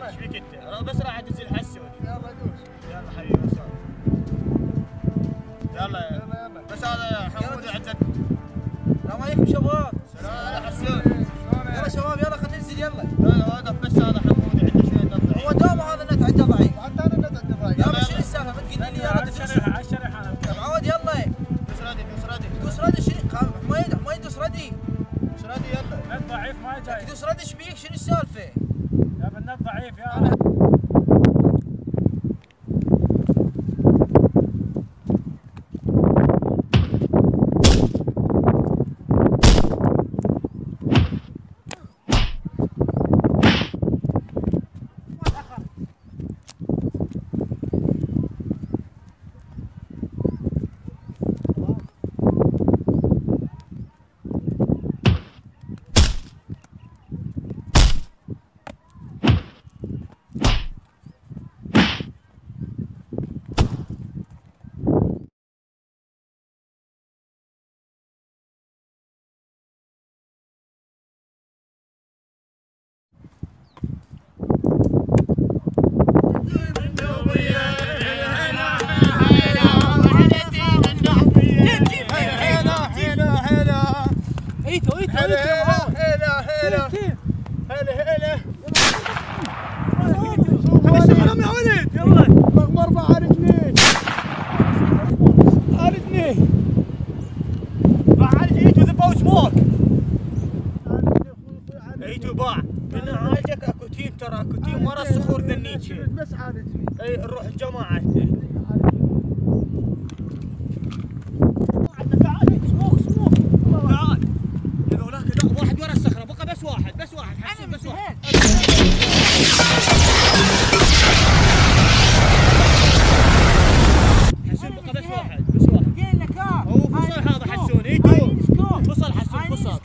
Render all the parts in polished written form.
ايش فيك انت؟ انا بس راح ادز الحسون. يلا دوس. يلا حبيبي بس يلا بس هذا حمود عزت. السلام عليكم شباب. سلام يا حسون. يلا شباب يلا خلينا ننزل يلا. لا واقف بس هذا حمود عنده شويه نت ضعيف. هو دوم هذا النت عنده ضعيف. وحتى انا النت عندي ضعيف. يلا شنو السالفه؟ ما تقول لي يلا على الشريحه يا معود يلا. دوس رادي دوس رادي. دوس ردي شنو؟ ما يدوس ردي. دوس رادي يلا. النت ضعيف ما جاي. دوس ردي ايش بيك؟ شنو السالفه؟ يا النت ضعيف يا ترى اكو تيم ورا الصخور ذنيك بس عانت فيه. اي نروح الجماعه تعال هذولاك واحد ورا الصخره بقى بس واحد حسن بس واحد حسن بقى بس واحد قايل لك هو فصل هذا حسون ايتو فصل حسون فصل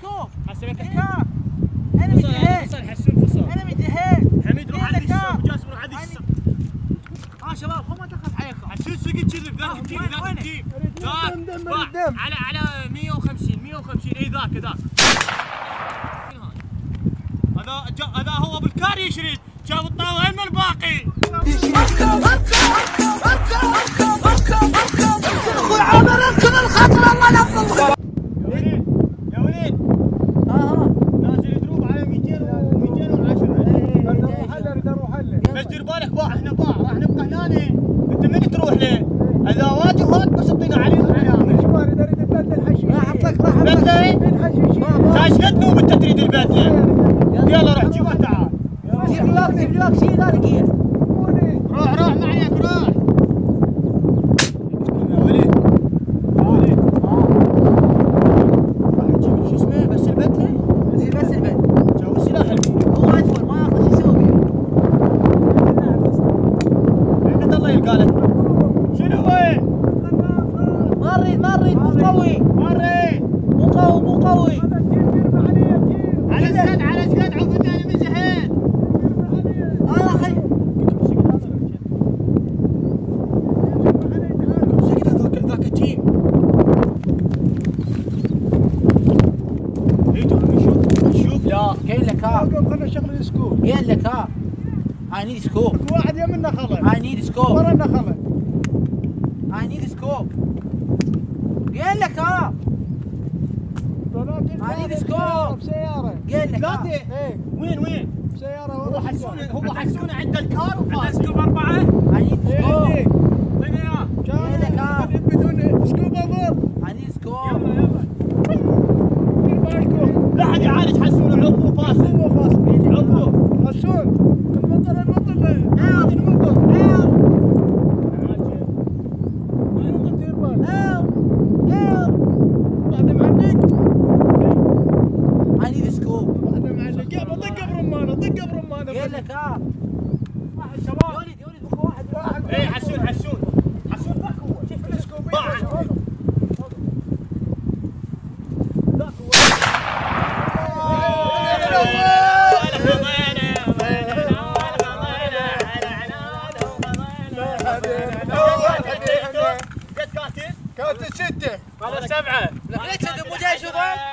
حسن انا متهان فصل حسون فصل انا متهان حميد روح عدي السوق جاسم روح عدي السوق شباب خو ما تاخذ حيكم حسون سقط كذب ذاك التيم ذاك على 150 اي ذاك هذا هو بالكاري يشرد شاف الطاوله من الباقي اخوي عامر اركض الخطر الله ينفض يا وليد نازل دروب على 200 و210 بس دير بالك احنا راح نبقى هنا انت من تروح له اذا واجهوك بس اعطينا عليهم علامه شواري اريد البدله الحشيش راح احط لك بدله الحشيش ايش قد نوب انت تريد البدله يلا روح جيبها تعال جيب لي وقت شيء ذا دقيقه روح معي روح يا وليد راح تجيب شو اسمه بس البدله بس البدله جو السلاح هو ادفر ما ياخذ شو يسوي عند الله يلقى لك شنو هو؟ ما نريد مو قوي مو قوي على زياد عفوا انا من زهير خي ذاك التيم نشوف لا قايل لك خلنا نشغل السكوب. قايل لك I need scope. واحد يمنا خلل. I need scope. ورانا خلل. I need scope. قايل لك I need scope. بسيارة. قايل لك ثلاثة ايه وين؟ بسيارة هو حسونه عند الكار وفاز سكوب 4 I need scope. اعطيني اياه قايل لك بدون سكوب ابر. I need scope. دير بالكم. لا حد يعالج حسونه عضو فاصل هو فاصل. عضو حسون المطر المطر دير بالك. واحدة معلق. I need scope. واحدة معلق. يابا طق برمانة. قايل لك واحد شباب يا ولد بكره واحد اي حسون ذاك هو شوف السكوب ضاع ذاك هو كانت 6 هذا 7 ليش انت مو جاي شوفه؟